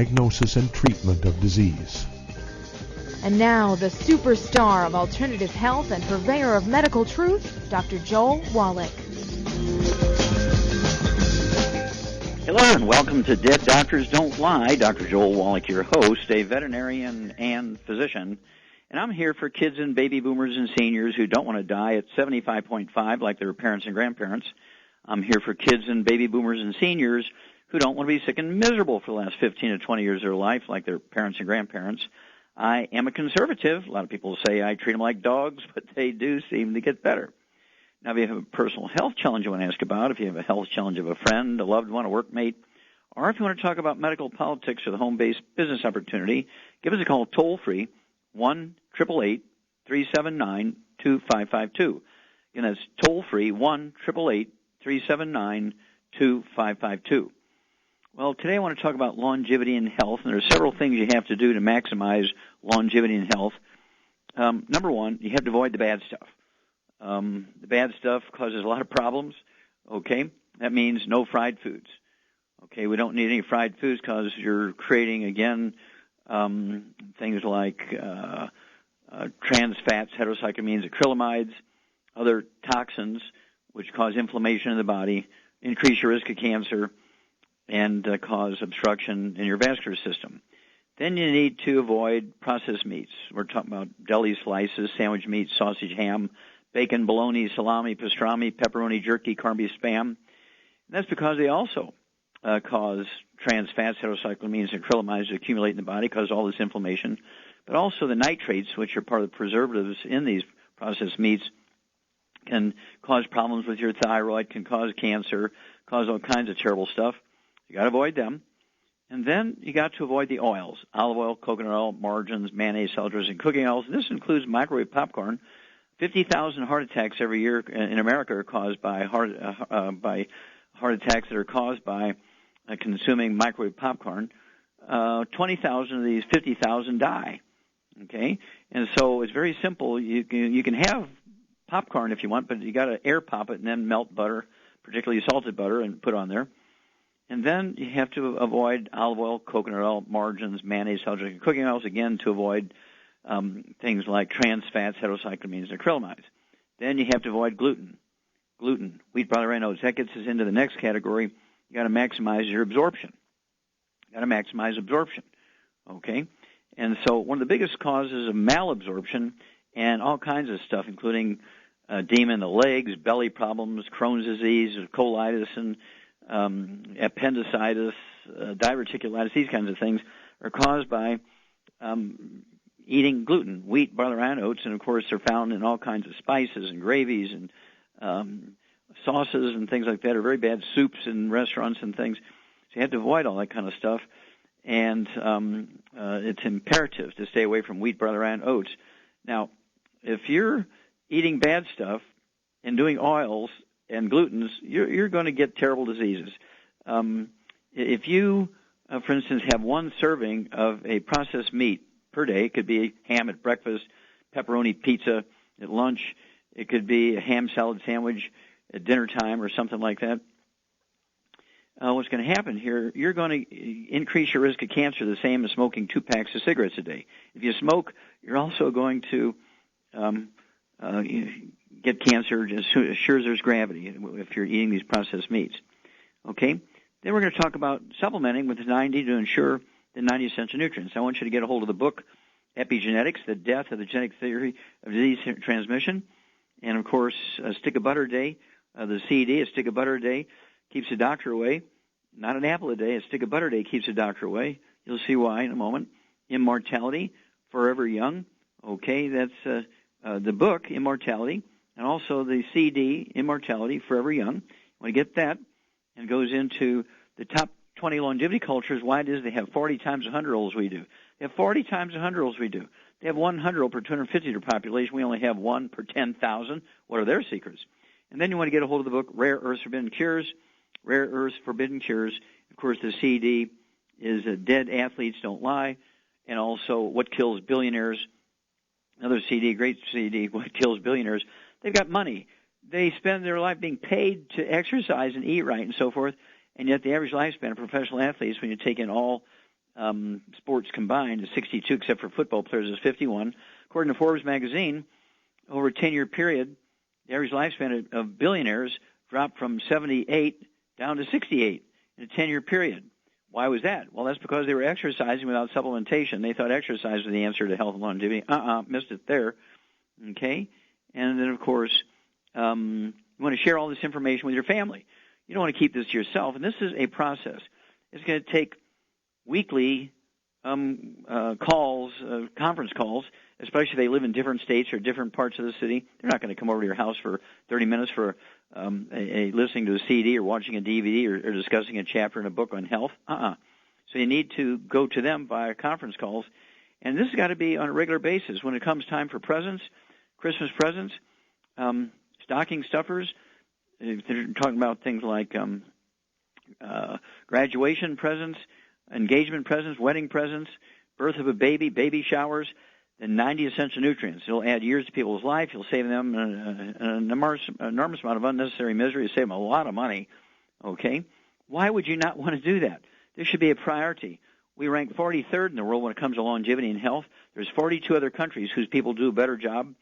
diagnosis and treatment of disease. And now, the superstar of alternative health and purveyor of medical truth, Dr. Joel Wallach. Hello and welcome to Dead Doctors Don't Lie. Dr. Joel Wallach, your host, a veterinarian and physician. And I'm here for kids and baby boomers and seniors who don't want to die at 75.5 like their parents and grandparents. I'm here for kids and baby boomers and seniors who don't want to be sick and miserable for the last 15 to 20 years of their life like their parents and grandparents. I am a conservative. A lot of people say I treat them like dogs, but they do seem to get better. Now, if you have a personal health challenge you want to ask about, if you have a health challenge of a friend, a loved one, a workmate, or if you want to talk about medical politics or the home-based business opportunity, give us a call toll-free, 1-888-379-2552. Again, that's toll-free, 1-888-379-2552. Well, today I want to talk about longevity and health, and there are several things you have to do to maximize longevity and health. Number one, you have to avoid the bad stuff. The bad stuff causes a lot of problems, okay? That means no fried foods. Okay, we don't need any fried foods because you're creating, again, things like trans fats, heterocyclamines, acrylamides, other toxins which cause inflammation in the body, increase your risk of cancer, and cause obstruction in your vascular system. Then you need to avoid processed meats. We're talking about deli slices, sandwich meat, sausage, ham, bacon, bologna, salami, pastrami, pepperoni, jerky, corned beef, Spam. And that's because they also cause trans fats, heterocyclamines, and acrylamides to accumulate in the body, cause all this inflammation. But also the nitrates, which are part of the preservatives in these processed meats, can cause problems with your thyroid, can cause cancer, cause all kinds of terrible stuff. You got to avoid them. And then you got to avoid the oils, olive oil, coconut oil, margarines, mayonnaise, salad dressing, cooking oils. And this includes microwave popcorn. 50,000 heart attacks every year in America are caused by heart attacks that are caused by consuming microwave popcorn. 20,000 of these 50,000 die. Okay, and so it's very simple. You can have popcorn if you want, but you got to air pop it and then melt butter, particularly salted butter, and put on there. And then you have to avoid olive oil, coconut oil, margarines, mayonnaise, salad dressing, cooking oils, again, to avoid things like trans fats, heterocyclamines, and acrylamides. Then you have to avoid gluten, wheat, barley, rye, oats. That gets us into the next category. You got to maximize your absorption. You got to maximize absorption, okay? And so one of the biggest causes of malabsorption and all kinds of stuff, including edema in the legs, belly problems, Crohn's disease, colitis, and appendicitis, diverticulitis, these kinds of things are caused by eating gluten, wheat, barley, rye, oats, and of course they're found in all kinds of spices and gravies and sauces and things like that, or very bad soups in restaurants and things. So you have to avoid all that kind of stuff, and it's imperative to stay away from wheat, barley, rye, and oats. Now, if you're eating bad stuff and doing oils and glutens, you're going to get terrible diseases. If you, for instance, have one serving of a processed meat per day, it could be ham at breakfast, pepperoni pizza at lunch, it could be a ham salad sandwich at dinner time or something like that. What's going to happen here, you're going to increase your risk of cancer the same as smoking 2 packs of cigarettes a day. If you smoke, you're also going to get cancer as sure as there's gravity if you're eating these processed meats. Okay? Then we're going to talk about supplementing with 90 to ensure the 90 essential nutrients. I want you to get a hold of the book, Epigenetics, The Death of the Genetic Theory of Disease Transmission. And, of course, a stick of butter a day, the CD, a stick of butter a day keeps the doctor away. Not an apple a day, a stick of butter a day keeps the doctor away. You'll see why in a moment. Immortality, Forever Young. Okay, that's the book, Immortality, and also the CD, Immortality, Forever Young. When you get that, and goes into the top 20 longevity cultures, why it is they have 40 times 100-year-olds we do. They have 40 times 100-year-olds we do. They have 100-year-old per 250 of their population. We only have 1 per 10,000. What are their secrets? And then you want to get a hold of the book, Rare Earths Forbidden Cures. Rare Earths Forbidden Cures. Of course, the CD is Dead Athletes Don't Lie, and also What Kills Billionaires. Another CD, great CD, What Kills Billionaires. They've got money. They spend their life being paid to exercise and eat right and so forth, and yet the average lifespan of professional athletes, when you take in all sports combined is 62, except for football players is 51. According to Forbes magazine, over a 10-year period, the average lifespan of billionaires dropped from 78 down to 68 in a 10-year period. Why was that? Well, that's because they were exercising without supplementation. They thought exercise was the answer to health and longevity. Missed it there. Okay? And then, of course, you want to share all this information with your family. You don't want to keep this to yourself. And this is a process. It's going to take weekly calls, conference calls, especially if they live in different states or different parts of the city. They're not going to come over to your house for 30 minutes for listening to a CD or watching a DVD or discussing a chapter in a book on health. So you need to go to them via conference calls. And this has got to be on a regular basis. When it comes time for presents, Christmas presents, stocking stuffers, they're talking about things like graduation presents, engagement presents, wedding presents, birth of a baby, baby showers, and 90 essential nutrients. It'll add years to people's life. You'll save them an enormous amount of unnecessary misery. You'll save them a lot of money. Okay? Why would you not want to do that? This should be a priority. We rank 43rd in the world when it comes to longevity and health. There's 42 other countries whose people do a better job.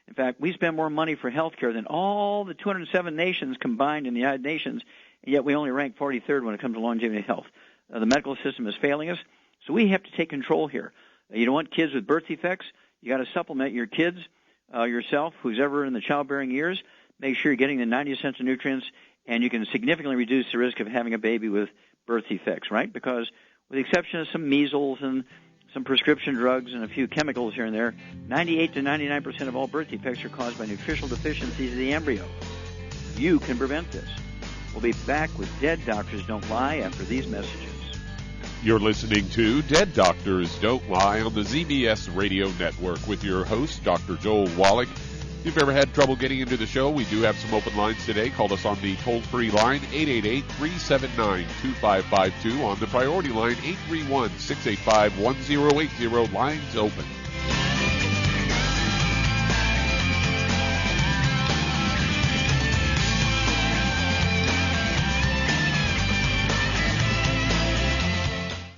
In fact, we spend more money for health care than all the 207 nations combined in the United Nations, and yet we only rank 43rd when it comes to longevity and health. The medical system is failing us, so we have to take control here. You don't want kids with birth defects. You got to supplement your kids, yourself, who's ever in the childbearing years. Make sure you're getting the 90 essential nutrients, and you can significantly reduce the risk of having a baby with birth defects, right? Because with the exception of some measles and some prescription drugs and a few chemicals here and there, 98 to 99% of all birth defects are caused by nutritional deficiencies of the embryo. You can prevent this. We'll be back with Dead Doctors Don't Lie after these messages. You're listening to Dead Doctors Don't Lie on the ZBS Radio Network with your host, Dr. Joel Wallach. If you've ever had trouble getting into the show, we do have some open lines today. Call us on the toll-free line, 888-379-2552. On the priority line, 831-685-1080. Lines open.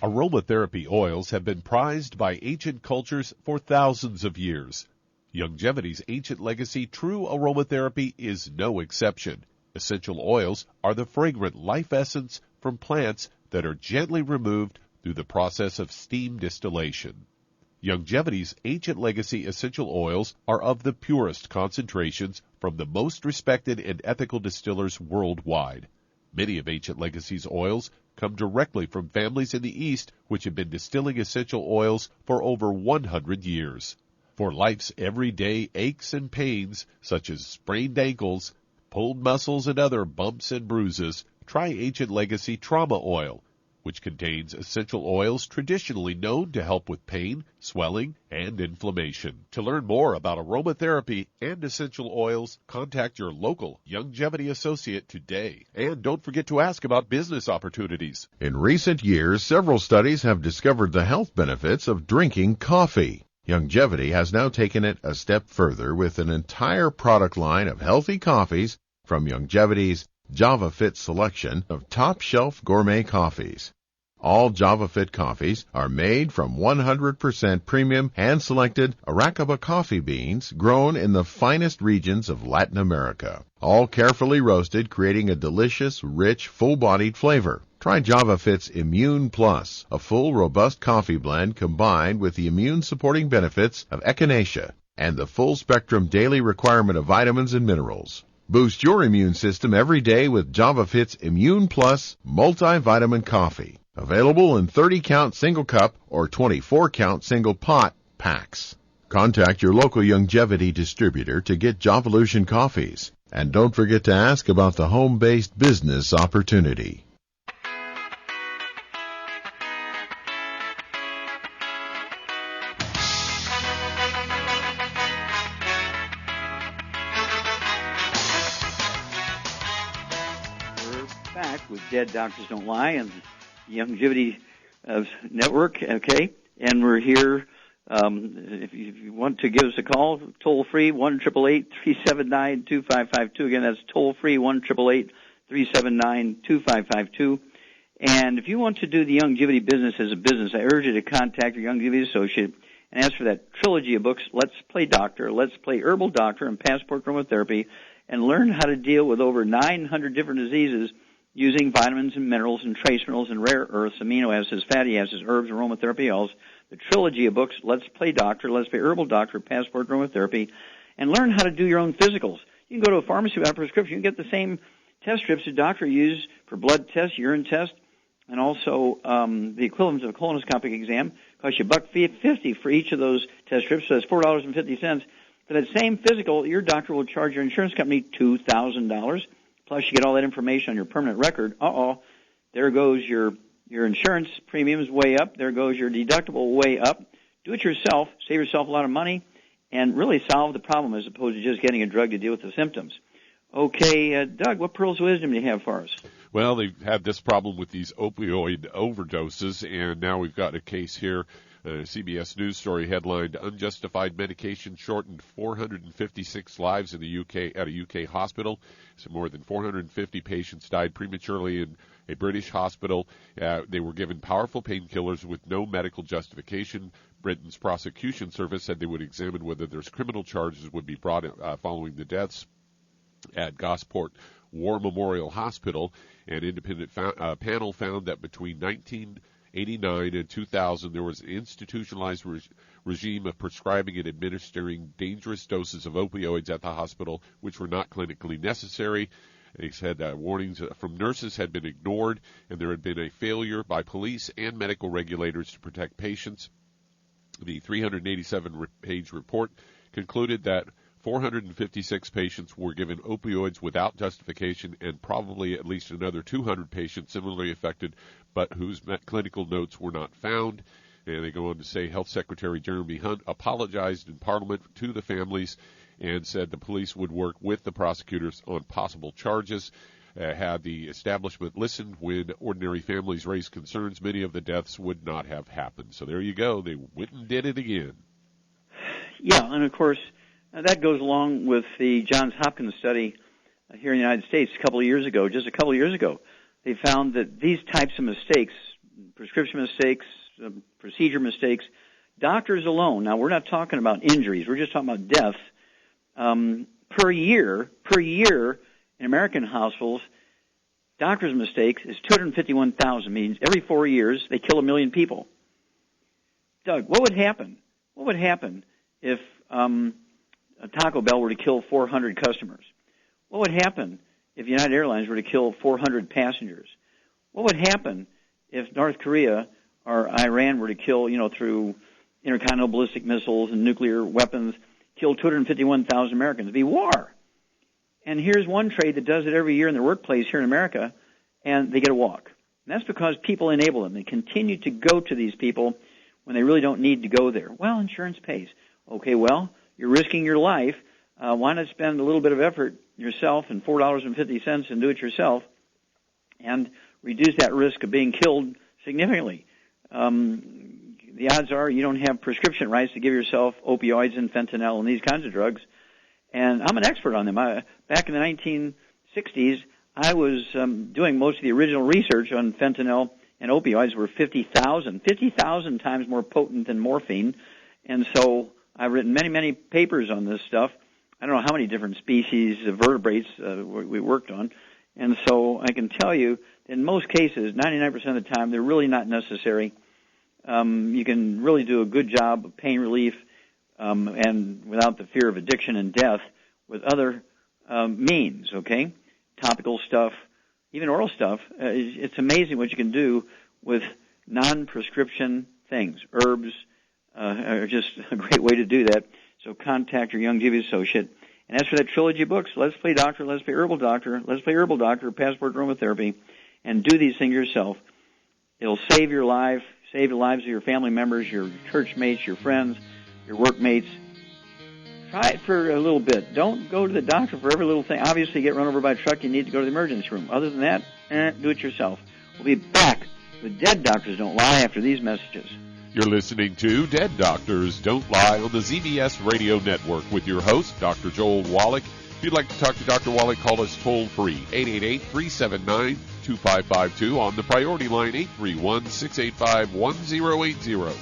Aromatherapy oils have been prized by ancient cultures for thousands of years. Youngevity's ancient legacy, True Aromatherapy, is no exception. Essential oils are the fragrant life essence from plants that are gently removed through the process of steam distillation. Youngevity's ancient legacy essential oils are of the purest concentrations from the most respected and ethical distillers worldwide. Many of Ancient Legacy's oils come directly from families in the East which have been distilling essential oils for over 100 years. For life's everyday aches and pains, such as sprained ankles, pulled muscles, and other bumps and bruises, try Ancient Legacy Trauma Oil, which contains essential oils traditionally known to help with pain, swelling, and inflammation. To learn more about aromatherapy and essential oils, contact your local Youngevity associate today. And don't forget to ask about business opportunities. In recent years, several studies have discovered the health benefits of drinking coffee. Youngevity has now taken it a step further with an entire product line of healthy coffees from Youngevity's JavaFit selection of top-shelf gourmet coffees. All JavaFit coffees are made from 100% premium hand-selected Arabica coffee beans grown in the finest regions of Latin America, all carefully roasted, creating a delicious, rich, full-bodied flavor. Try JavaFit's Immune Plus, a full, robust coffee blend combined with the immune-supporting benefits of echinacea and the full-spectrum daily requirement of vitamins and minerals. Boost your immune system every day with JavaFit's Immune Plus multivitamin coffee. Available in 30-count single cup or 24-count single pot packs. Contact your local Youngevity distributor to get Javalution coffees. And don't forget to ask about the home-based business opportunity. With Dead Doctors Don't Lie and the Youngevity Network, okay? And we're here. If you want to give us a call, toll-free, 1-888-379-2552. Again, that's toll-free, 1-888-379-2552. And if you want to do the Youngevity business as a business, I urge you to contact your Youngevity associate and ask for that trilogy of books, Let's Play Doctor, Let's Play Herbal Doctor, and Passport Aromatherapy, and learn how to deal with over 900 different diseases using vitamins and minerals and trace minerals and rare earths, amino acids, fatty acids, herbs, aromatherapy oils. The trilogy of books, Let's Play Doctor, Let's Play Herbal Doctor, Passport Aromatherapy, and learn how to do your own physicals. You can go to a pharmacy without a prescription. You can get the same test strips a doctor uses for blood tests, urine tests, and also the equivalent of a colonoscopic exam. Costs you $1.50 for each of those test strips, so that's $4.50. For that same physical, your doctor will charge your insurance company $2,000. Plus, you get all that information on your permanent record. There goes your insurance premiums way up. There goes your deductible way up. Do it yourself. Save yourself a lot of money and really solve the problem as opposed to just getting a drug to deal with the symptoms. Okay, Doug, what pearls of wisdom do you have for us? Well, they've had this problem with these opioid overdoses, and now we've got a case here. CBS News story headlined, Unjustified Medication Shortened 456 Lives in the UK at a UK hospital. So more than 450 patients died prematurely in a British hospital. They were given powerful painkillers with no medical justification. Britain's prosecution service said they would examine whether there's criminal charges would be brought following the deaths at Gosport War Memorial Hospital. An independent panel found that between 1989 and 2000, there was an institutionalized regime of prescribing and administering dangerous doses of opioids at the hospital, which were not clinically necessary. They said that warnings from nurses had been ignored, and there had been a failure by police and medical regulators to protect patients. The 387-page report concluded that 456 patients were given opioids without justification, and probably at least another 200 patients similarly affected, but whose clinical notes were not found. And they go on to say Health Secretary Jeremy Hunt apologized in Parliament to the families and said the police would work with the prosecutors on possible charges. Had the establishment listened when ordinary families raised concerns, many of the deaths would not have happened. So there you go. They went and did it again. Yeah, and of course, that goes along with the Johns Hopkins study here in the United States just a couple of years ago. They found that these types of mistakes, prescription mistakes, procedure mistakes, doctors alone, now we're not talking about injuries, we're just talking about deaths, per year in American hospitals, doctors' mistakes is 251,000, means every 4 years they kill 1 million people. Doug, what would happen? What would happen if Taco Bell were to kill 400 customers? What would happen if United Airlines were to kill 400 passengers? What would happen if North Korea or Iran were to kill, through intercontinental ballistic missiles and nuclear weapons, kill 251,000 Americans? It'd be war. And here's one trade that does it every year in their workplace here in America, and they get a walk. And that's because people enable them. They continue to go to these people when they really don't need to go there. Well, insurance pays. Okay, well, you're risking your life. Why not spend a little bit of effort yourself and $4.50 and do it yourself and reduce that risk of being killed significantly? The odds are you don't have prescription rights to give yourself opioids and fentanyl and these kinds of drugs. And I'm an expert on them. Back in the 1960s, I was doing most of the original research on fentanyl and opioids. Were 50,000 times more potent than morphine. And so I've written many, many papers on this stuff. I don't know how many different species of vertebrates we worked on. And so I can tell you, in most cases, 99% of the time, they're really not necessary. You can really do a good job of pain relief and without the fear of addiction and death with other means, okay? Topical stuff, even oral stuff. It's amazing what you can do with non-prescription things. Herbs are just a great way to do that. So contact your Youngevity associate. And as for that trilogy of books, Let's Play Doctor, Let's Play Herbal Doctor, Let's Play Herbal Doctor, Passport Aromatherapy, and do these things yourself. It'll save your life, save the lives of your family members, your church mates, your friends, your workmates. Try it for a little bit. Don't go to the doctor for every little thing. Obviously, you get run over by a truck, you need to go to the emergency room. Other than that, do it yourself. We'll be back with Dead Doctors Don't Lie after these messages. You're listening to Dead Doctors Don't Lie on the ZBS Radio Network with your host, Dr. Joel Wallach. If you'd like to talk to Dr. Wallach, call us toll-free, 888-379-3600. 888-2552 on the priority line 831-685-1080.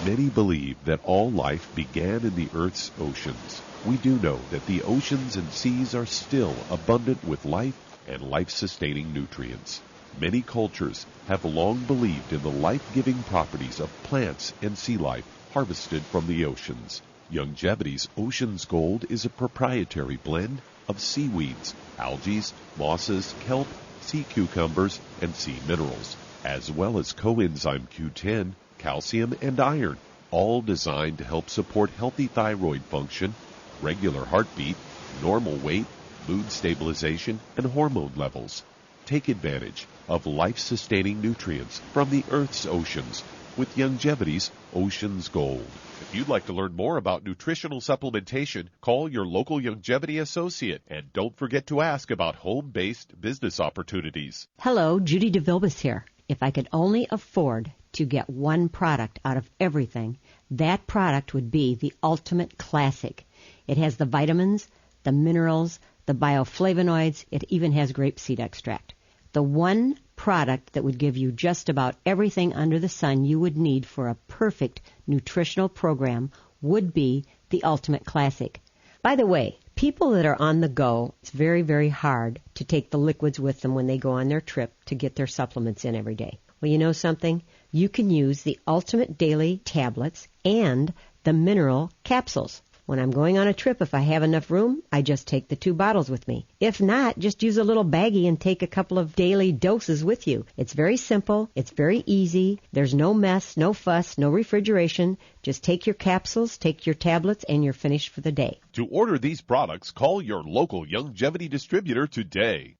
Many believe that all life began in the Earth's oceans. We do know that the oceans and seas are still abundant with life and life-sustaining nutrients. Many cultures have long believed in the life-giving properties of plants and sea life harvested from the oceans. Youngevity's Ocean's Gold is a proprietary blend of seaweeds, algae, mosses, kelp, sea cucumbers, and sea minerals, as well as coenzyme Q10, calcium, and iron, all designed to help support healthy thyroid function, regular heartbeat, normal weight, mood stabilization, and hormone levels. Take advantage of life-sustaining nutrients from the Earth's oceans with Youngevity's Ocean's Gold. If you'd like to learn more about nutritional supplementation, call your local Youngevity associate, and don't forget to ask about home-based business opportunities. Hello, Judy DeVilbus here. If I could only afford to get one product out of everything, that product would be the Ultimate Classic. It has the vitamins, the minerals, the bioflavonoids. It even has grapeseed extract. The one product that would give you just about everything under the sun you would need for a perfect nutritional program would be the Ultimate Classic. By the way, people that are on the go, it's very, very hard to take the liquids with them when they go on their trip to get their supplements in every day. Well, you know something? You can use the Ultimate Daily Tablets and the Mineral Capsules. When I'm going on a trip, if I have enough room, I just take the 2 bottles with me. If not, just use a little baggie and take a couple of daily doses with you. It's very simple. It's very easy. There's no mess, no fuss, no refrigeration. Just take your capsules, take your tablets, and you're finished for the day. To order these products, call your local Youngevity distributor today.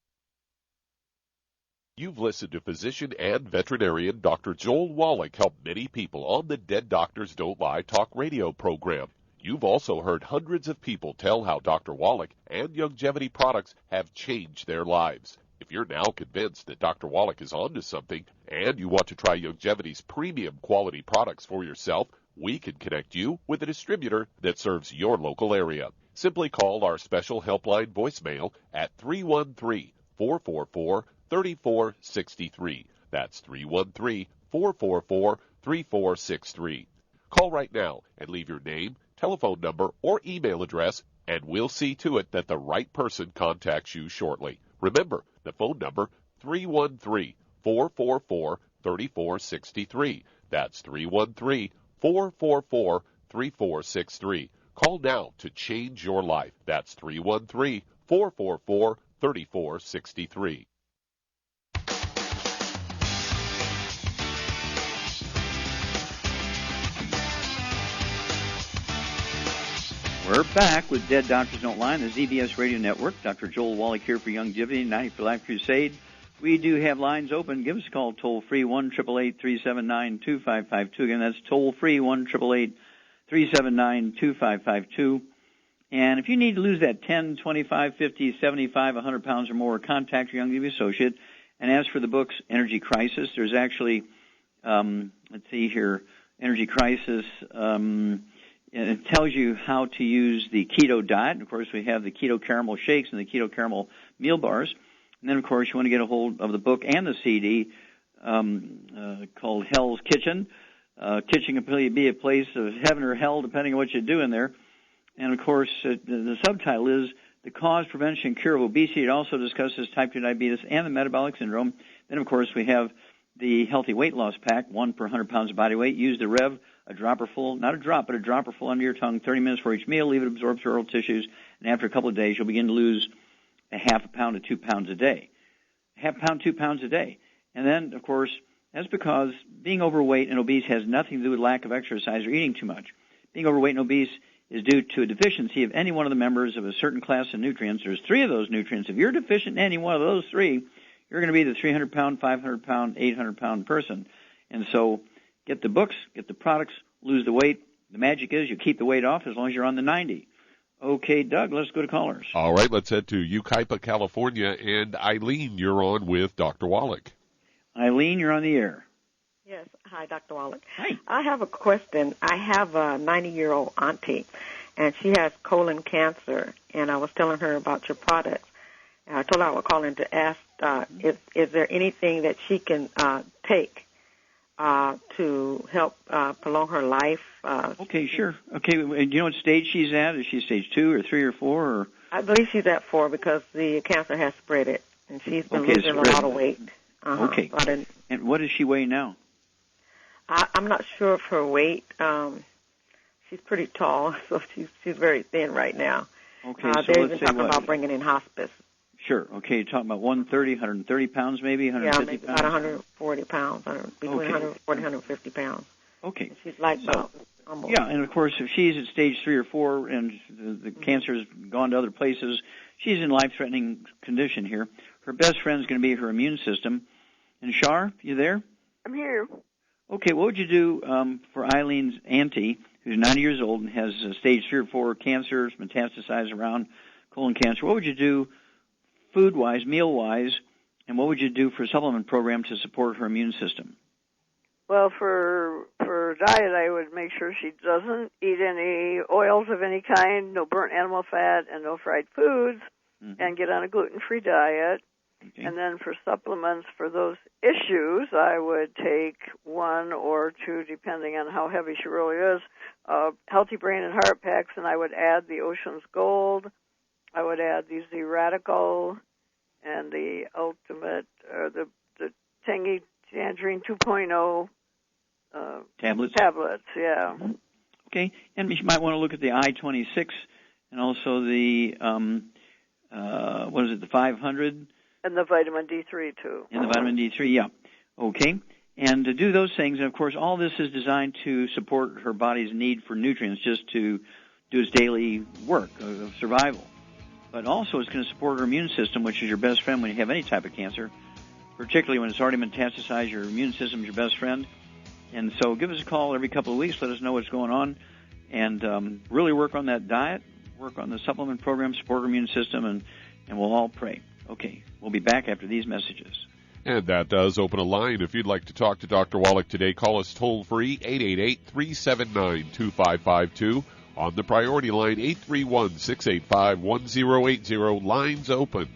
You've listened to physician and veterinarian Dr. Joel Wallach help many people on the Dead Doctors Don't Lie talk radio program. You've also heard hundreds of people tell how Dr. Wallach and Youngevity products have changed their lives. If you're now convinced that Dr. Wallach is onto something and you want to try Youngevity's premium quality products for yourself, we can connect you with a distributor that serves your local area. Simply call our special helpline voicemail at 313-444-3463. That's 313-444-3463. Call right now and leave your name, telephone number, or email address, and we'll see to it that the right person contacts you shortly. Remember, the phone number, 313-444-3463. That's 313-444-3463. Call now to change your life. That's 313-444-3463. We're back with Dead Doctors Don't Lie on the ZBS Radio Network. Dr. Joel Wallach here for Youngevity, 90 for Life Crusade. We do have lines open. Give us a call toll-free, 1-888-379-2552. Again, that's toll-free, 1-888-379-2552. And if you need to lose that 10, 25, 50, 75, 100 pounds or more, contact your Youngevity associate. And as for the books, Energy Crisis, there's actually, let's see here, Energy Crisis, and it tells you how to use the keto diet. And, of course, we have the keto caramel shakes and the keto caramel meal bars. And then, of course, you want to get a hold of the book and the CD called Hell's Kitchen. Kitchen can be a place of heaven or hell, depending on what you do in there. And, of course, the subtitle is The Cause, Prevention, and Cure of Obesity. It also discusses type 2 diabetes and the metabolic syndrome. Then, of course, we have the Healthy Weight Loss Pack, 1 per 100 pounds of body weight. Use the Rev, a dropper full, not a drop, but a dropper full under your tongue, 30 minutes for each meal. Leave it absorb through oral tissues. And after a couple of days, you'll begin to lose a half a pound to 2 pounds a day. Half a pound, 2 pounds a day. And then, of course, that's because being overweight and obese has nothing to do with lack of exercise or eating too much. Being overweight and obese is due to a deficiency of any one of the members of a certain class of nutrients. There's 3 of those nutrients. If you're deficient in any one of those 3, you're going to be the 300-pound, 500-pound, 800-pound person. And so get the books, get the products, lose the weight. The magic is you keep the weight off as long as you're on the 90. Okay, Doug, let's go to callers. All right, let's head to Yucaipa, California. And Eileen, you're on with Dr. Wallach. Eileen, you're on the air. Yes. Hi, Dr. Wallach. Hi. I have a question. I have a 90-year-old auntie, and she has colon cancer, and I was telling her about your products. And I told her I would call in to ask, is there anything that she can take to help prolong her life? Okay, sure. Okay, do you know what stage she's at? Is she stage 2 or 3 or 4? Or? I believe she's at 4 because the cancer has spread it, and she's been losing a lot of weight. Okay. And what does she weigh now? I'm not sure of her weight. She's pretty tall, so she's very thin right now. Okay, so they're let's even say talking what? about bringing in hospice. Sure. Okay, you're talking about 130 pounds maybe, 150 maybe pounds? about 140 pounds, between 140 and 150 pounds. Okay. And she's like about almost. Yeah, and of course, if she's at stage 3 or 4 and the cancer has gone to other places, she's in life-threatening condition here. Her best friend is going to be her immune system. And Shar, you there? I'm here. Okay, what would you do for Eileen's auntie, who's 90 years old and has stage 3 or 4 cancer, metastasized around colon cancer? What would you do food-wise, meal-wise, and what would you do for a supplement program to support her immune system? Well, for diet, I would make sure she doesn't eat any oils of any kind, no burnt animal fat, and no fried foods, and get on a gluten-free diet. Okay. And then for supplements for those issues, I would take 1 or 2, depending on how heavy she really is, Healthy Brain and Heart Packs, and I would add the Ocean's Gold. I would add the Z Radical and the Ultimate, the Tangy Tangerine 2.0 tablets, yeah. Okay, and you might want to look at the I-26 and also the, the 500? And the vitamin D3, too. And the vitamin D3, yeah. Okay. And to do those things, and of course, all this is designed to support her body's need for nutrients, just to do its daily work of survival. But also it's going to support her immune system, which is your best friend when you have any type of cancer, particularly when it's already metastasized. Your immune system is your best friend. And so give us a call every couple of weeks. Let us know what's going on. And really work on that diet, work on the supplement program, support her immune system, and we'll all pray. Okay, we'll be back after these messages. And that does open a line. If you'd like to talk to Dr. Wallach today, call us toll-free, 888-379-2552. On the priority line, 831-685-1080. Lines open.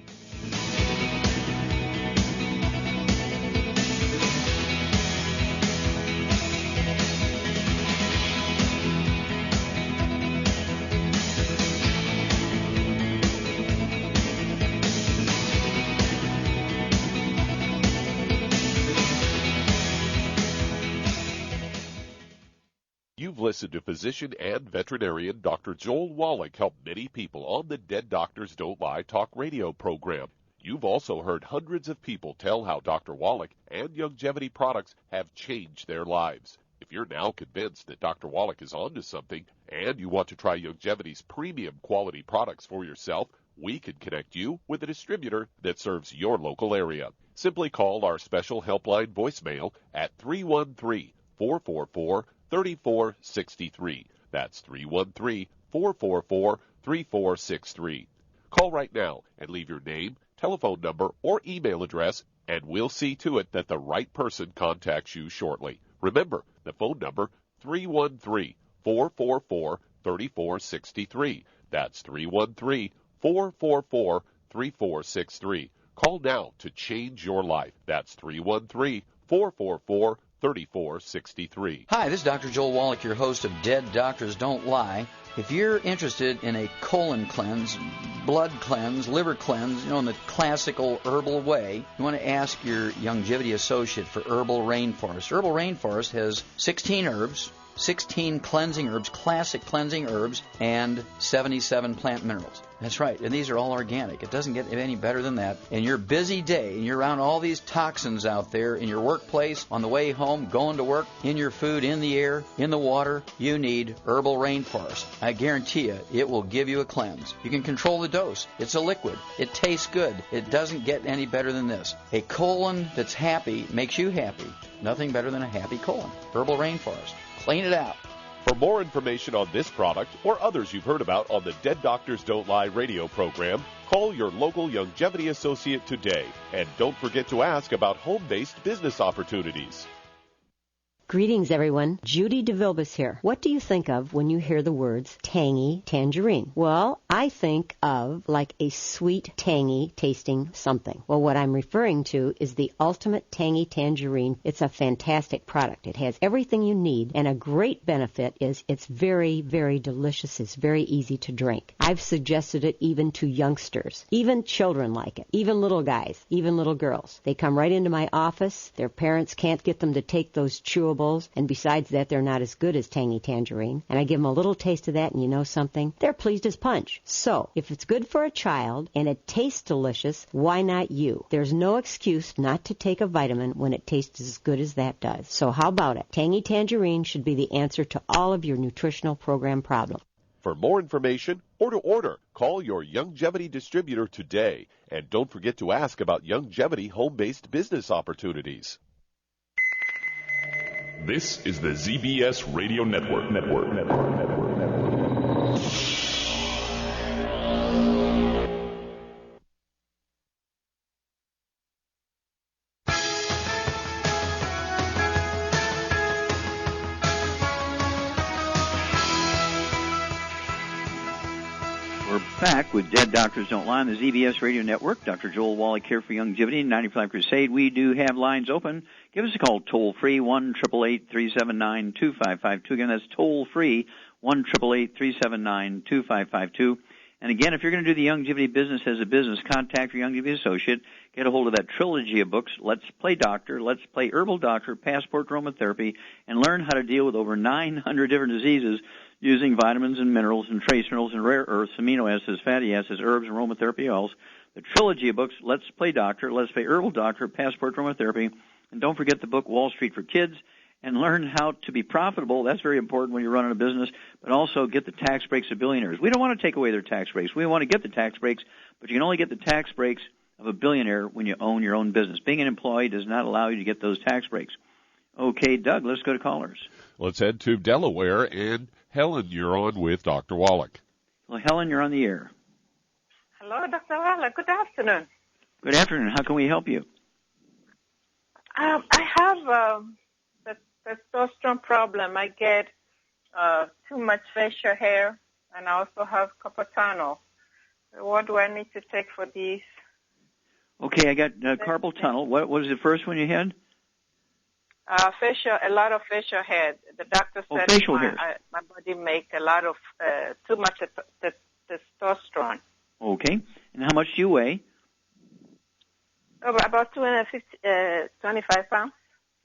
You've listened to physician and veterinarian Dr. Joel Wallach help many people on the Dead Doctors Don't Lie talk radio program. You've also heard hundreds of people tell how Dr. Wallach and Youngevity products have changed their lives. If you're now convinced that Dr. Wallach is onto something and you want to try Youngevity's premium quality products for yourself, we can connect you with a distributor that serves your local area. Simply call our special helpline voicemail at 313-444-3463. That's 313-444-3463. Call right now and leave your name, telephone number, or email address, and we'll see to it that the right person contacts you shortly. Remember, the phone number, 313-444-3463. That's 313-444-3463. Call now to change your life. That's 313-444-3463. Hi, this is Dr. Joel Wallach, your host of Dead Doctors Don't Lie. If you're interested in a colon cleanse, blood cleanse, liver cleanse, in the classical herbal way, you want to ask your Youngevity associate for Herbal Rainforest. Herbal Rainforest has 16 herbs, 16 cleansing herbs, classic cleansing herbs, and 77 plant minerals. That's right, and these are all organic. It doesn't get any better than that. In your busy day, and you're around all these toxins out there, in your workplace, on the way home, going to work, in your food, in the air, in the water, you need Herbal Rainforest. I guarantee you, it will give you a cleanse. You can control the dose. It's a liquid. It tastes good. It doesn't get any better than this. A colon that's happy makes you happy. Nothing better than a happy colon. Herbal Rainforest. Clean it out. For more information on this product or others you've heard about on the Dead Doctors Don't Lie radio program, call your local Youngevity associate today. And don't forget to ask about home-based business opportunities. Greetings, everyone. Judy DeVilbus here. What do you think of when you hear the words tangy tangerine? Well, I think of like a sweet, tangy tasting something. Well, what I'm referring to is the Ultimate Tangy Tangerine. It's a fantastic product. It has everything you need, and a great benefit is it's very, very delicious. It's very easy to drink. I've suggested it even to youngsters. Even children like it. Even little guys. Even little girls. They come right into my office. Their parents can't get them to take those chewables. And besides that, they're not as good as Tangy Tangerine. And I give them a little taste of that, and you know something? They're pleased as punch. So, if it's good for a child and it tastes delicious, why not you? There's no excuse not to take a vitamin when it tastes as good as that does. So how about it? Tangy Tangerine should be the answer to all of your nutritional program problems. For more information or to order, call your Youngevity distributor today. And don't forget to ask about Youngevity home-based business opportunities. This is the ZBS Radio Network. We're back with Dead Doctors Don't Lie on the ZBS Radio Network. Dr. Joel Wallach here for Youngevity, 95 Crusade. We do have lines open. Give us a call toll-free, 1-888-379-2552. Again, that's toll-free, 1-888-379-2552. And again, if you're going to do the Youngevity business as a business, contact your Youngevity associate. Get a hold of that trilogy of books, Let's Play Doctor, Let's Play Herbal Doctor, Passport to Aromatherapy, and learn how to deal with over 900 different diseases using vitamins and minerals and trace minerals and rare earths, amino acids, fatty acids, herbs, and aromatherapy oils. The trilogy of books, Let's Play Doctor, Let's Play Herbal Doctor, Passport to Aromatherapy. And don't forget the book Wall Street for Kids, and learn how to be profitable. That's very important when you're running a business, but also get the tax breaks of billionaires. We don't want to take away their tax breaks. We want to get the tax breaks, but you can only get the tax breaks of a billionaire when you own your own business. Being an employee does not allow you to get those tax breaks. Okay, Doug, let's go to callers. Let's head to Delaware, and Helen, you're on with Dr. Wallach. Well, Helen, you're on the air. Hello, Dr. Wallach. Good afternoon. Good afternoon. How can we help you? I have the testosterone problem. I get too much facial hair, and I also have carpal tunnel. What do I need to take for these? Okay, I got carpal tunnel. What was the first one you had? A lot of facial hair. The doctor said my body make a lot of too much testosterone. Okay, and how much do you weigh? About 25 pounds.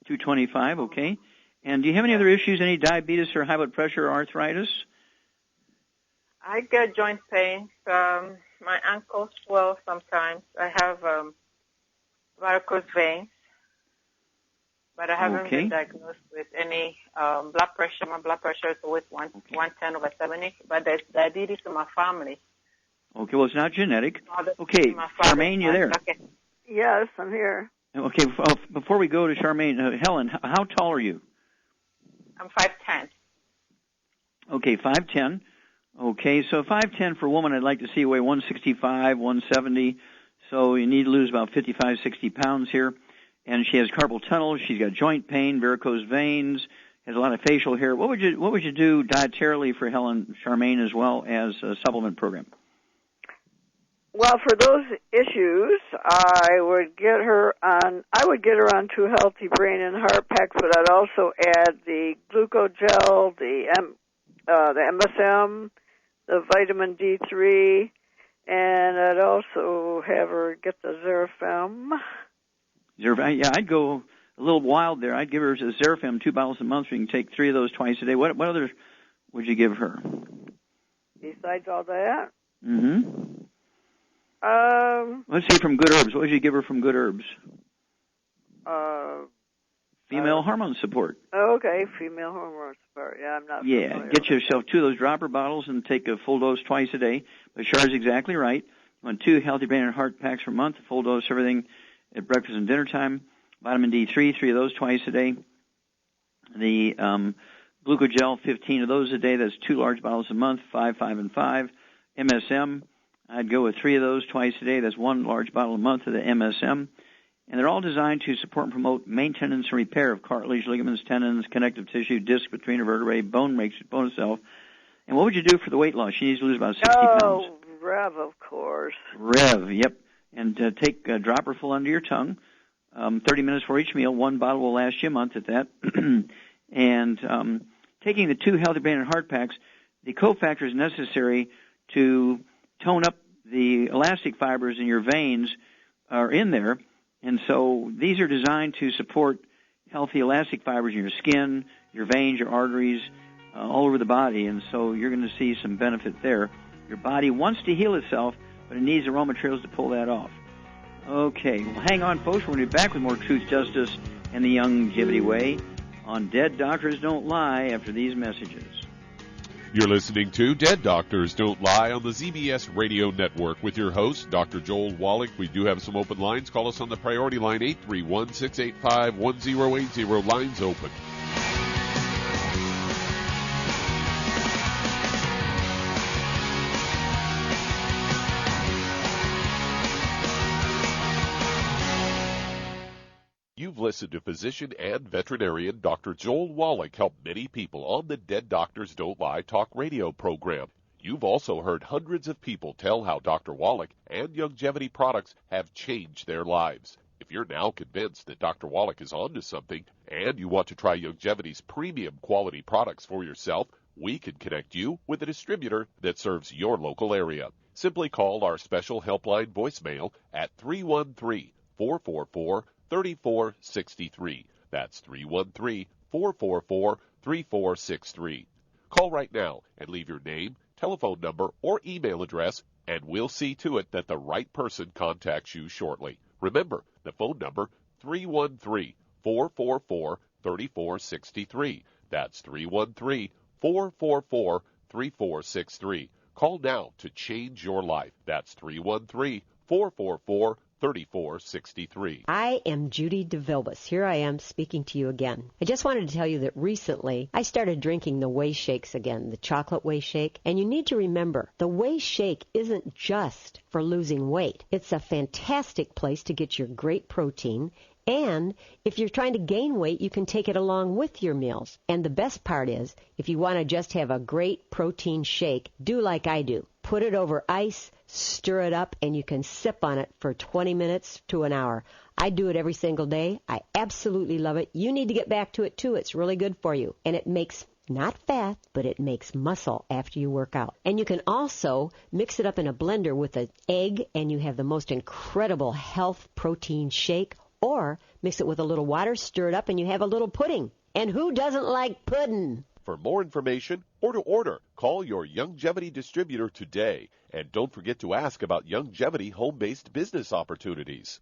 225, okay. And do you have any other issues, any diabetes or high blood pressure or arthritis? I get joint pain. My ankles swell sometimes. I have varicose veins, but I haven't been diagnosed with any blood pressure. My blood pressure is always 110/70, but there's diabetes in my family. Okay, well, it's not genetic. Okay, Charmaine, you there? Okay. Yes, I'm here. Okay, before we go to Charmaine, Helen, how tall are you? I'm 5'10". Okay, 5'10". Okay, so 5'10" for a woman, I'd like to see you weigh 165, 170. So you need to lose about 55, 60 pounds here. And she has carpal tunnel. She's got joint pain, varicose veins, has a lot of facial hair. What would you do dietarily for Helen, Charmaine, as well as a supplement program? Well, for those issues, I would get her on 2 healthy brain and heart packs, but I'd also add the glucogel, the MSM, the vitamin D3, and I'd also have her get the Zerafem. Yeah, I'd go a little wild there. I'd give her Xerafem 2 bottles a month. So you can take 3 of those twice a day. What others would you give her? Besides all that? Mm-hmm. Let's see, from good herbs. What would you give her from good herbs? Female hormone support. Okay, female hormone support. Yeah, I'm not familiar get with yourself 2 of those dropper bottles and take a full dose twice a day. But Char's exactly right. You want 2 healthy brain and heart packs per month, a full dose everything at breakfast and dinner time. Vitamin D3, 3 of those twice a day. The glucogel, 15 of those a day. That's 2 large bottles a month, 5, 5, and 5. MSM, I'd go with 3 of those twice a day. That's 1 large bottle a month of the MSM. And they're all designed to support and promote maintenance and repair of cartilage, ligaments, tendons, connective tissue, disc between the vertebrae, bone itself. And what would you do for the weight loss? She needs to lose about 60 pounds. Oh, Rev, of course. Rev, yep. And take a dropper full under your tongue. 30 minutes for each meal. 1 bottle will last you a month at that. And taking the 2 healthy brain and heart packs, the cofactors necessary to tone up the elastic fibers in your veins are in there. And so these are designed to support healthy elastic fibers in your skin, your veins, your arteries, all over the body. And so you're going to see some benefit there. Your body wants to heal itself, but it needs the raw materials to pull that off. Okay, well, hang on, folks. We're going to be back with more Truth, Justice, and the Youngevity Way on Dead Doctors Don't Lie after these messages. You're listening to Dead Doctors Don't Lie on the ZBS Radio Network with your host, Dr. Joel Wallach. We do have some open lines. Call us on the priority line, 831-685-1080. Lines open. You've listened to physician and veterinarian Dr. Joel Wallach help many people on the Dead Doctors Don't Lie talk radio program. You've also heard hundreds of people tell how Dr. Wallach and Youngevity products have changed their lives. If you're now convinced that Dr. Wallach is onto something and you want to try Youngevity's premium quality products for yourself, we can connect you with a distributor that serves your local area. Simply call our special helpline voicemail at 313-444-3463. That's 313-444-3463. Call right now and leave your name, telephone number, or email address, and we'll see to it that the right person contacts you shortly. Remember, the phone number, 313-444-3463. That's 313-444-3463. Call now to change your life. That's 313-444-3463. I am Judy DeVilbus. Here I am speaking to you again. I just wanted to tell you that recently I started drinking the Whey Shakes again, the chocolate Whey Shake. And you need to remember, the Whey Shake isn't just for losing weight. It's a fantastic place to get your great protein. And if you're trying to gain weight, you can take it along with your meals. And the best part is, if you want to just have a great protein shake, do like I do. Put it over ice, stir it up, and you can sip on it for 20 minutes to an hour. I do it every single day. I absolutely love it. You need to get back to it, too. It's really good for you. And it makes not fat, but it makes muscle after you work out. And you can also mix it up in a blender with an egg, and you have the most incredible health protein shake. Or mix it with a little water, stir it up, and you have a little pudding. And who doesn't like pudding? For more information or to order, call your Youngevity distributor today. And don't forget to ask about Youngevity home-based business opportunities.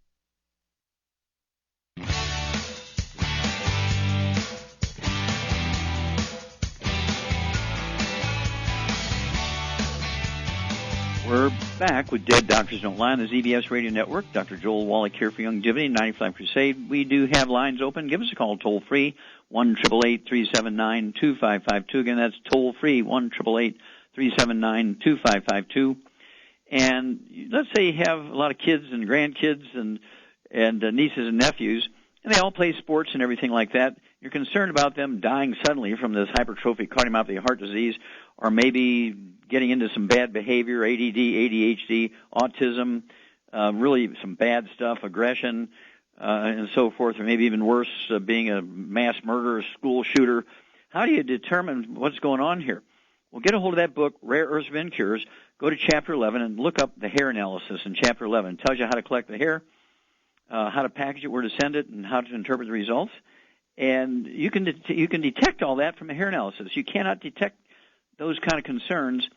We're back with Dead Doctors Don't Lie on the ZBS Radio Network. Dr. Joel Wallach here for Youngevity, 95 Crusade. We do have lines open. Give us a call toll-free, 1-888-379-2552. Again, that's toll-free, 1-888-379-2552. And let's say you have a lot of kids and grandkids and nieces and nephews, and they all play sports and everything like that. You're concerned about them dying suddenly from this hypertrophic cardiomyopathy heart disease, or maybe getting into some bad behavior, ADD, ADHD, autism, really some bad stuff, aggression, and so forth, or maybe even worse, being a mass murderer, school shooter. How do you determine what's going on here? Well, get a hold of that book, Rare Earths of Incures. Go to Chapter 11 and look up the hair analysis in Chapter 11. It tells you how to collect the hair. how to package it, where to send it, and how to interpret the results. And you can detect all that from a hair analysis. You cannot detect those kind of concerns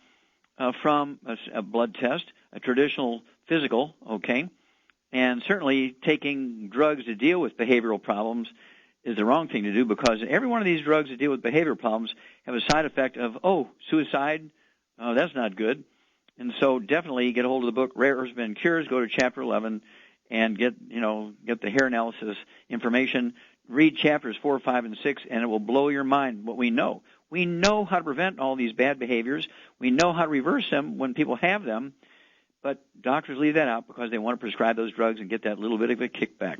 from a blood test, a traditional physical, okay? And certainly taking drugs to deal with behavioral problems is the wrong thing to do, because every one of these drugs that deal with behavioral problems have a side effect of, suicide. Oh, that's not good. And so definitely get a hold of the book, Rare Herbs and Cures. Go to Chapter 11 and get the hair analysis information. Read chapters 4, 5, and 6, and it will blow your mind what we know. We know how to prevent all these bad behaviors. We know how to reverse them when people have them, but doctors leave that out because they want to prescribe those drugs and get that little bit of a kickback.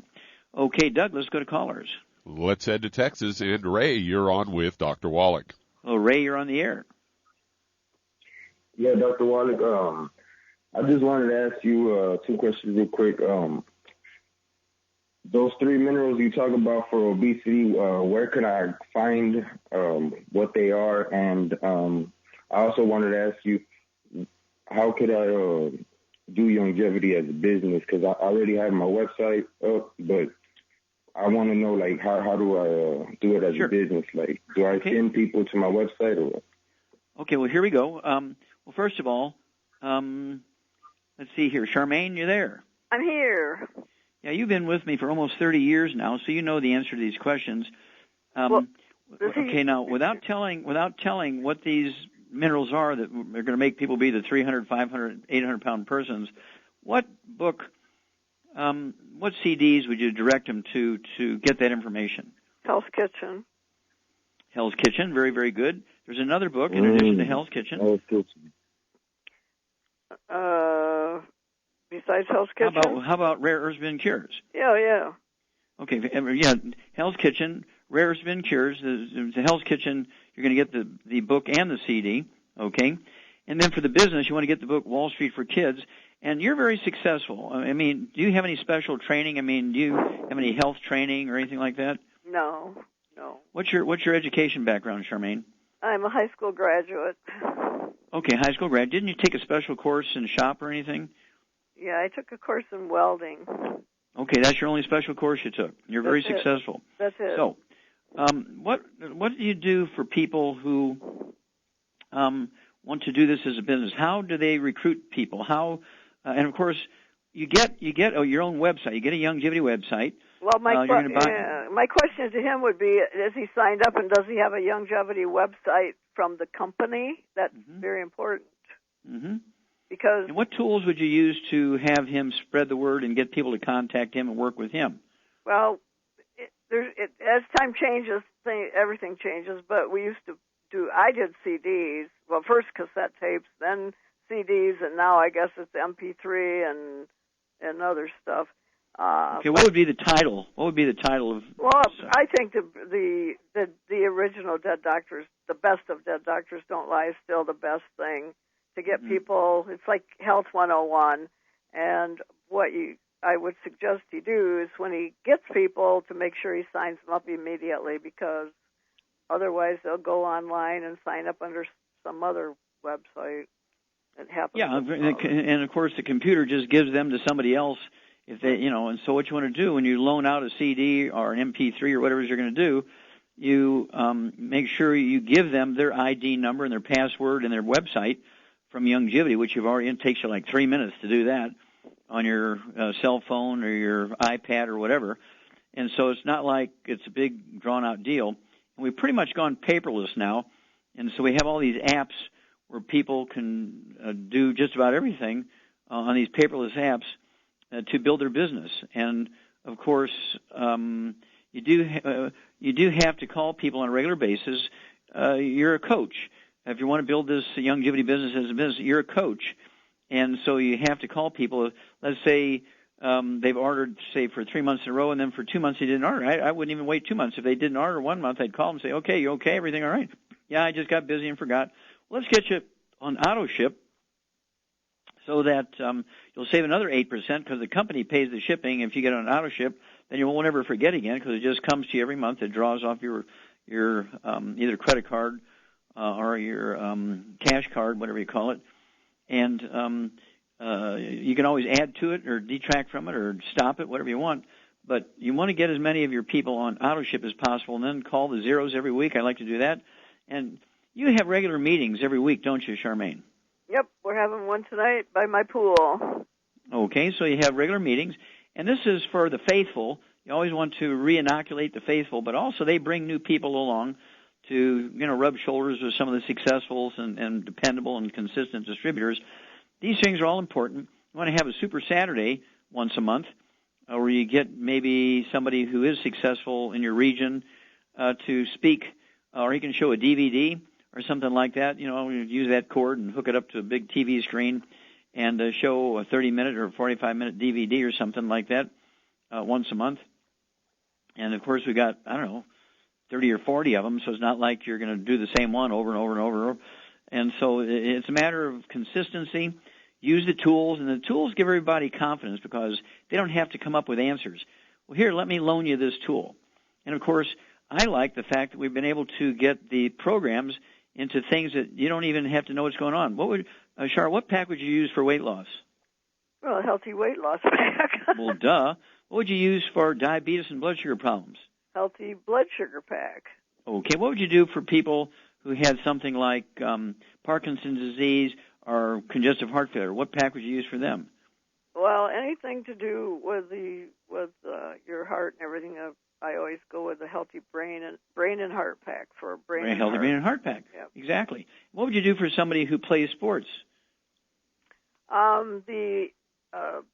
Okay, Doug, let's go to callers. Let's head to Texas. And Ray, you're on with Dr. Wallach. Well, Ray, you're on the air. Yeah, Dr. Wallach, I just wanted to ask you 2 questions real quick. Those 3 minerals you talk about for obesity, where can I find what they are? And I also wanted to ask you, how could I do Youngevity as a business? Because I already have my website up, but I want to know, like, how do I do it as a business? Like, do I send people to my website or what? Okay, well, here we go. Well, first of all, let's see here. Charmaine, you there? I'm here. Yeah, you've been with me for almost 30 years now, so you know the answer to these questions. Okay, now, without telling what these minerals are that are going to make people be the 300, 500, 800-pound persons, what book, what CDs would you direct them to get that information? Hell's Kitchen. Hell's Kitchen, very, very good. There's another book in addition to Hell's Kitchen. Hell's Kitchen. Besides Hell's Kitchen? How about Rare Herbs and Cures? Yeah. Okay, yeah, Hell's Kitchen, Rare Herbs and Cures. The Hell's Kitchen, you're going to get the book and the CD, okay? And then for the business, you want to get the book Wall Street for Kids. And you're very successful. I mean, do you have any special training? I mean, do you have any health training or anything like that? No. What's your education background, Charmaine? I'm a high school graduate. Okay, high school grad. Didn't you take a special course in shop or anything? Yeah, I took a course in welding. Okay, that's your only special course you took. You're very successful. That's it. So, what do you do for people who want to do this as a business? How do they recruit people? How and of course you get your own website. You get a Youngevity website. Well, my question to him would be: is he signed up, and does he have a Youngevity website from the company? That's very important. Mm-hmm. Because and what tools would you use to have him spread the word and get people to contact him and work with him? Well, as time changes, everything changes. But we used to I did CDs. Well, first cassette tapes, then CDs, and now I guess it's MP3 and other stuff. Okay, what would be the title? What would be the title of? Well, I think the original Dead Doctors, the best of Dead Doctors Don't Lie, is still the best thing to get people. It's like Health 101, and what I would suggest he do is when he gets people to make sure he signs them up immediately, because otherwise they'll go online and sign up under some other website. It happens. Yeah, and of course the computer just gives them to somebody else. If they, and so what you want to do when you loan out a CD or an MP3 or whatever you're going to do, you make sure you give them their ID number and their password and their website from Youngevity, which it takes you like 3 minutes to do that on your cell phone or your iPad or whatever. And so it's not like it's a big drawn-out deal. And we've pretty much gone paperless now, and so we have all these apps where people can do just about everything on these paperless apps to build their business. And of course, you do have to call people on a regular basis. You're a coach. If you want to build this Youngevity business as a business, you're a coach, and so you have to call people. Let's say they've ordered, say, for 3 months in a row, and then for 2 months they didn't order. I wouldn't even wait 2 months. If they didn't order 1 month, I'd call them and say, "Okay, you okay? Everything all right?" "Yeah, I just got busy and forgot." "Well, let's get you on auto ship, so that you'll save another 8% because the company pays the shipping. If you get on auto ship, then you won't ever forget again because it just comes to you every month. It draws off your either credit card or your cash card, whatever you call it. And You can always add to it or detract from it or stop it, whatever you want. But you want to get as many of your people on auto-ship as possible, and then call the zeros every week. I like to do that. And you have regular meetings every week, don't you, Charmaine? Yep, we're having one tonight by my pool. Okay, so you have regular meetings. And this is for the faithful. You always want to re-inoculate the faithful, but also they bring new people along to, rub shoulders with some of the successful and dependable and consistent distributors. These things are all important. You want to have a Super Saturday once a month, where you get maybe somebody who is successful in your region to speak, or you can show a DVD or something like that. Use that cord and hook it up to a big TV screen and show a 30-minute or 45-minute DVD or something like that once a month. And, of course, we got, 30 or 40 of them, so it's not like you're going to do the same one over and over and over and over. And so it's a matter of consistency. Use the tools, and the tools give everybody confidence because they don't have to come up with answers. Well, here, let me loan you this tool. And, of course, I like the fact that we've been able to get the programs into things that you don't even have to know what's going on. What pack would you use for weight loss? Well, a healthy weight loss pack. Well, duh. What would you use for diabetes and blood sugar problems? Healthy blood sugar pack. Okay. What would you do for people who had something like Parkinson's disease or congestive heart failure? What pack would you use for them? Well, anything to do with your heart and everything. I always go with the healthy brain and heart pack for brain and healthy heart. Brain and heart pack. Yep. Exactly. What would you do for somebody who plays sports?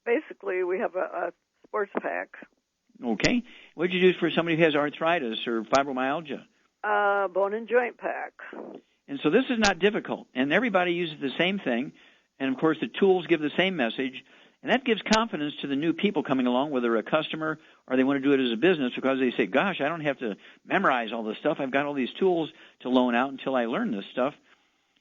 Basically we have a sports pack. Okay. What would you do for somebody who has arthritis or fibromyalgia? Bone and joint pack. And so this is not difficult, and everybody uses the same thing, and of course the tools give the same message, and that gives confidence to the new people coming along, whether they're a customer or they want to do it as a business, because they say, gosh, I don't have to memorize all this stuff. I've got all these tools to loan out until I learn this stuff,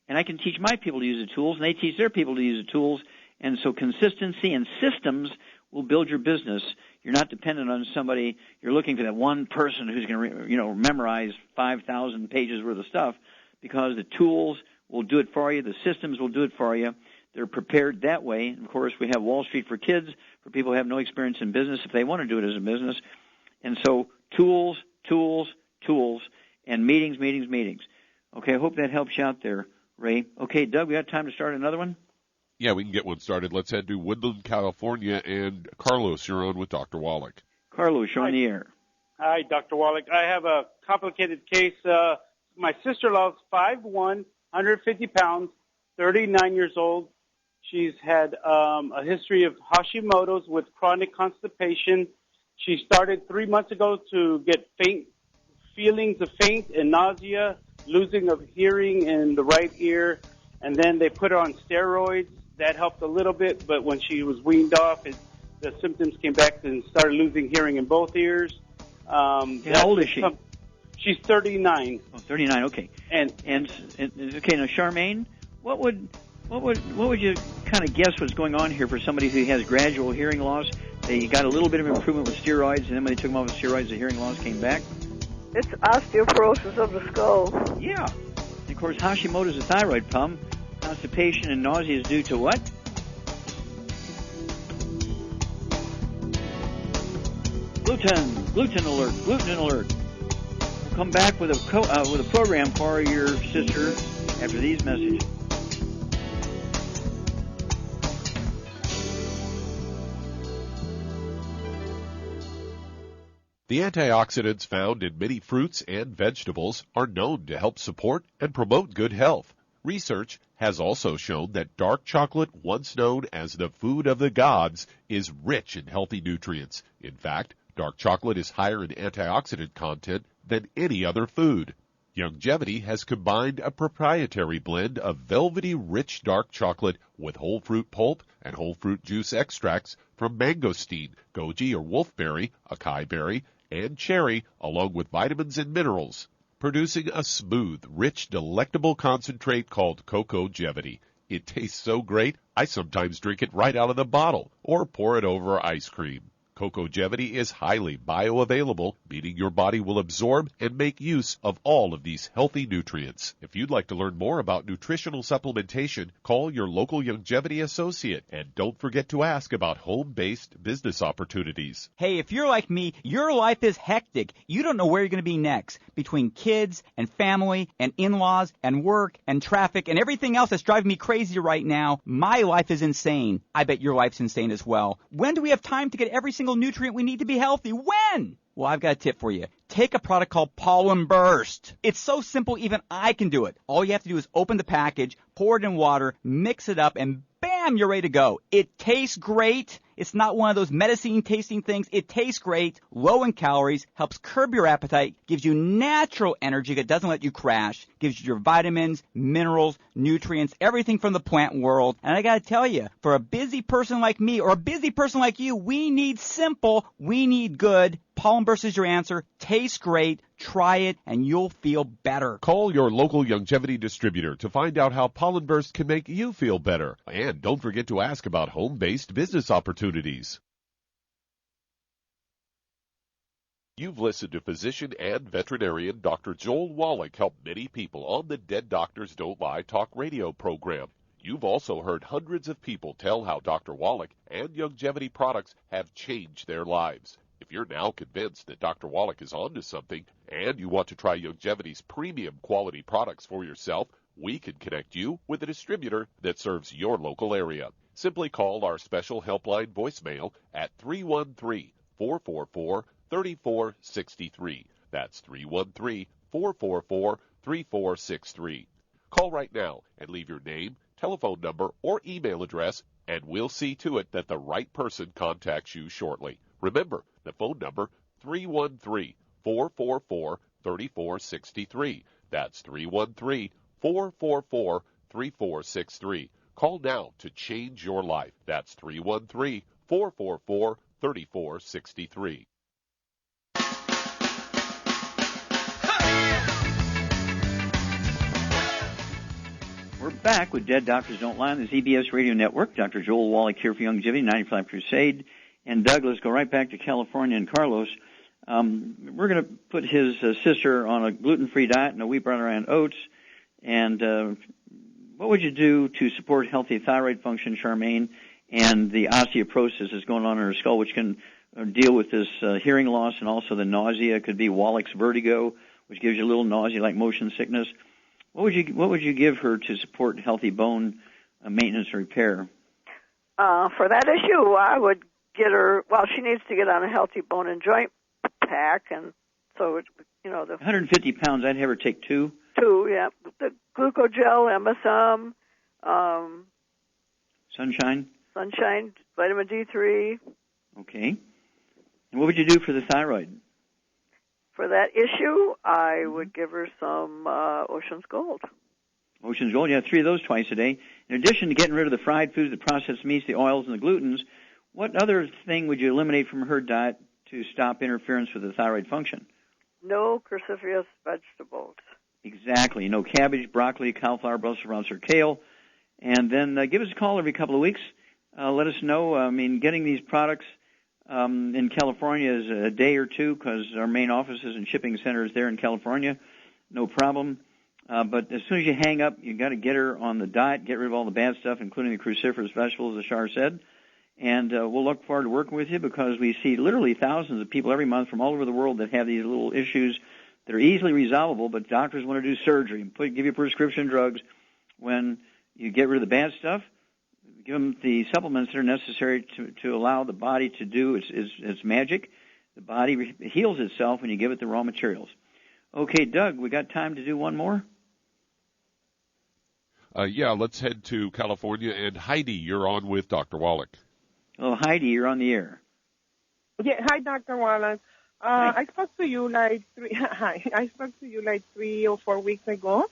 and I can teach my people to use the tools, and they teach their people to use the tools, and so consistency and systems will build your business. You're not dependent on somebody. You're looking for that one person who's going to memorize 5,000 pages worth of stuff, because the tools will do it for you. The systems will do it for you. They're prepared that way. And of course, we have Wall Street for Kids for people who have no experience in business if they want to do it as a business. And so tools, tools, tools, and meetings, meetings, meetings. Okay, I hope that helps you out there, Ray. Okay, Doug, we got time to start another one? Yeah, we can get one started. Let's head to Woodland, California. And Carlos, you're on with Dr. Wallach. Carlos, you're on the air. Hi, Dr. Wallach. I have a complicated case. My sister-in-law is 5'1", 150 pounds, 39 years old. She's had a history of Hashimoto's with chronic constipation. She started 3 months ago to get feelings of faint and nausea, losing of hearing in the right ear, and then they put her on steroids. That helped a little bit, but when she was weaned off, the symptoms came back and started losing hearing in both ears. How old is she? She's 39. Oh, 39. Okay. And okay. Now, Charmaine, what would you kind of guess what's going on here for somebody who has gradual hearing loss? They got a little bit of improvement with steroids, and then when they took them off the steroids, the hearing loss came back. It's osteoporosis of the skull. Yeah. And of course, Hashimoto's a thyroid problem. Constipation and nausea is due to what? Gluten alert. We'll come back with a program for your sister after these messages. The antioxidants found in many fruits and vegetables are known to help support and promote good health. Research has also shown that dark chocolate, once known as the food of the gods, is rich in healthy nutrients. In fact, dark chocolate is higher in antioxidant content than any other food. Youngevity has combined a proprietary blend of velvety rich dark chocolate with whole fruit pulp and whole fruit juice extracts from mangosteen, goji or wolfberry, acai berry, and cherry, along with vitamins and minerals, producing a smooth, rich, delectable concentrate called Cocogevity. It tastes so great, I sometimes drink it right out of the bottle or pour it over ice cream. Cocogevity is highly bioavailable, meaning your body will absorb and make use of all of these healthy nutrients. If you'd like to learn more about nutritional supplementation, call your local Youngevity associate, and don't forget to ask about home-based business opportunities. Hey, if you're like me, your life is hectic. You don't know where you're going to be next. Between kids and family and in-laws and work and traffic and everything else that's driving me crazy right now, my life is insane. I bet your life's insane as well. When do we have time to get every single nutrient we need to be healthy? When? Well, I've got a tip for you. Take a product called Pollen Burst. It's so simple, even I can do it. All you have to do is open the package, pour it in water, mix it up, and bam, you're ready to go. It tastes great. It's not one of those medicine-tasting things. It tastes great, low in calories, helps curb your appetite, gives you natural energy that doesn't let you crash, gives you your vitamins, minerals, nutrients, everything from the plant world. And I got to tell you, for a busy person like me or a busy person like you, we need simple, we need good. Pollen Burst is your answer. Tastes great. Try it, and you'll feel better. Call your local Youngevity distributor to find out how Pollen Burst can make you feel better. And don't forget to ask about home-based business opportunities. You've listened to physician and veterinarian Dr. Joel Wallach help many people on the Dead Doctors Don't Lie talk radio program. You've also heard hundreds of people tell how Dr. Wallach and Youngevity products have changed their lives. If you're now convinced that Dr. Wallach is onto something and you want to try Youngevity's premium quality products for yourself, we can connect you with a distributor that serves your local area. Simply call our special helpline voicemail at 313-444-3463. That's 313-444-3463. Call right now and leave your name, telephone number, or email address, and we'll see to it that the right person contacts you shortly. Remember, the phone number, 313-444-3463. That's 313-444-3463. Call now to change your life. That's 313-444-3463. We're back with Dead Doctors Don't Lie on the ZBS Radio Network. Dr. Joel Wallach here for Youngevity, 95 Crusade. And Doug, let's go right back to California and Carlos. We're going to put his sister on a gluten-free diet and a wheat, brown, and oats. And what would you do to support healthy thyroid function, Charmaine, and the osteoporosis that's going on in her skull, which can deal with this hearing loss and also the nausea? It could be Wallach's vertigo, which gives you a little nausea like motion sickness. What would you give her to support healthy bone maintenance and repair? For that issue, I would get her, well, she needs to get on a healthy bone and joint pack, and so, the 150 pounds, I'd have her take two. Two, yeah. The glucogel, MSM, Sunshine, vitamin D3. Okay. And what would you do for the thyroid? For that issue, I would give her some Ocean's Gold. Ocean's Gold, yeah, 3 of those twice a day. In addition to getting rid of the fried foods, the processed meats, the oils, and the glutens, what other thing would you eliminate from her diet to stop interference with the thyroid function? No cruciferous vegetables. Exactly. No cabbage, broccoli, cauliflower, Brussels sprouts, or kale. And then give us a call every couple of weeks. Let us know. Getting these products in California is a day or two because our main offices and shipping center is there in California. No problem. But as soon as you hang up, you got to get her on the diet, get rid of all the bad stuff, including the cruciferous vegetables, as Shar said. And we'll look forward to working with you because we see literally thousands of people every month from all over the world that have these little issues that are easily resolvable, but doctors want to do surgery and give you prescription drugs. When you get rid of the bad stuff, give them the supplements that are necessary to allow the body to do its magic. The body heals itself when you give it the raw materials. Okay, Doug, we got time to do one more? Let's head to California. And Heidi, you're on with Dr. Wallach. Oh, Heidi, you're on the air. Yeah, hi, Dr. Wallach. I spoke to you like 3 or 4 weeks ago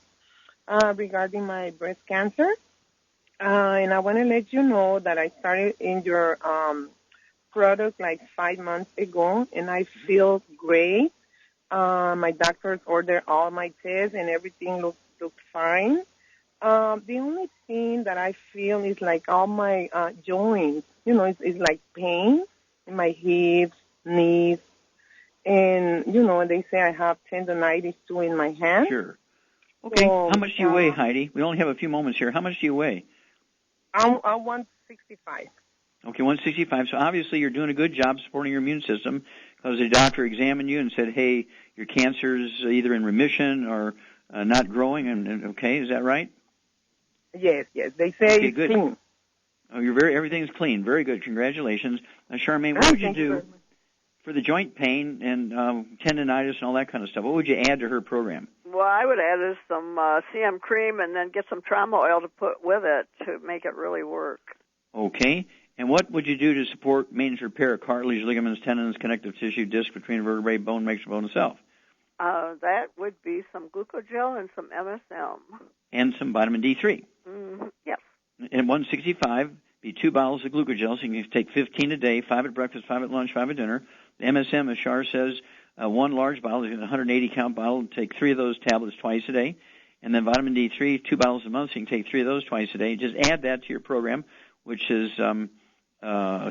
regarding my breast cancer. And I want to let you know that I started in your product like 5 months ago, and I feel great. My doctors ordered all my tests, and everything looks fine. The only thing that I feel is like all my joints, it's like pain. in my hips, knees, and, they say I have tendonitis too in my hand. Sure. Okay, So, how much do you weigh, Heidi? We only have a few moments here. How much do you weigh? I'm 165. Okay, 165. So obviously you're doing a good job supporting your immune system because the doctor examined you and said, hey, your cancer's either in remission or not growing. And okay, is that right? Yes. They say okay, it's good. clean. Oh, everything's clean. Very good. Congratulations. Now, Charmaine, what would you do for the joint pain and tendonitis and all that kind of stuff? What would you add to her program? Well, I would add is some CM cream and then get some trauma oil to put with it to make it really work. Okay. And what would you do to support maintenance repair of cartilage, ligaments, tendons, connective tissue, disc between vertebrae, bone, makes bone itself? That would be some glucogel and some MSM. And some vitamin D3. Yes. And 165, be 2 bottles of glucogel, so you can take 15 a day, 5 at breakfast, 5 at lunch, 5 at dinner. The MSM, as Shar says, 1 large bottle, a 180-count bottle, take 3 of those tablets twice a day. And then vitamin D3, 2 bottles a month, so you can take 3 of those twice a day. Just add that to your program, which is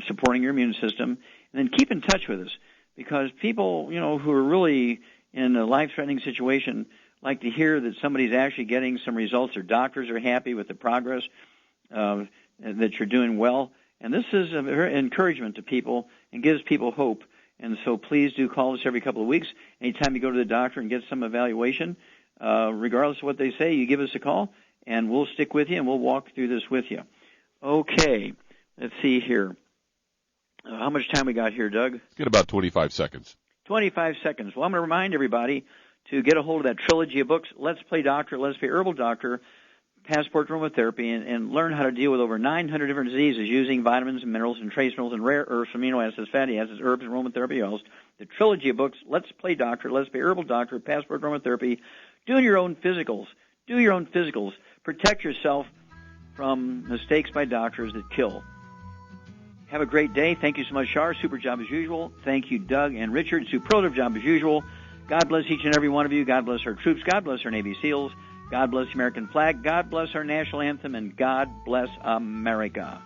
supporting your immune system. And then keep in touch with us, because people, who are really in a life-threatening situation like to hear that somebody's actually getting some results. Their doctors are happy with the progress, that you're doing well. And this is a very encouragement to people and gives people hope. And so please do call us every couple of weeks. Anytime you go to the doctor and get some evaluation, regardless of what they say, you give us a call, and we'll stick with you, and we'll walk through this with you. Okay, let's see here. How much time we got here, Doug? Get about 25 seconds. 25 seconds. Well, I'm going to remind everybody to get a hold of that trilogy of books, Let's Play Doctor, Let's Play Herbal Doctor, Passport to Aromatherapy, and learn how to deal with over 900 different diseases using vitamins and minerals and trace minerals and rare earths, amino acids, fatty acids, herbs, and aromatherapy oils. The trilogy of books, Let's Play Doctor, Let's Play Herbal Doctor, Passport to Aromatherapy. Doing your own physicals. Do your own physicals. Protect yourself from mistakes by doctors that kill. Have a great day. Thank you so much, Shar. Super job as usual. Thank you, Doug and Richard. Superlative job as usual. God bless each and every one of you. God bless our troops. God bless our Navy SEALs. God bless the American flag. God bless our national anthem. And God bless America.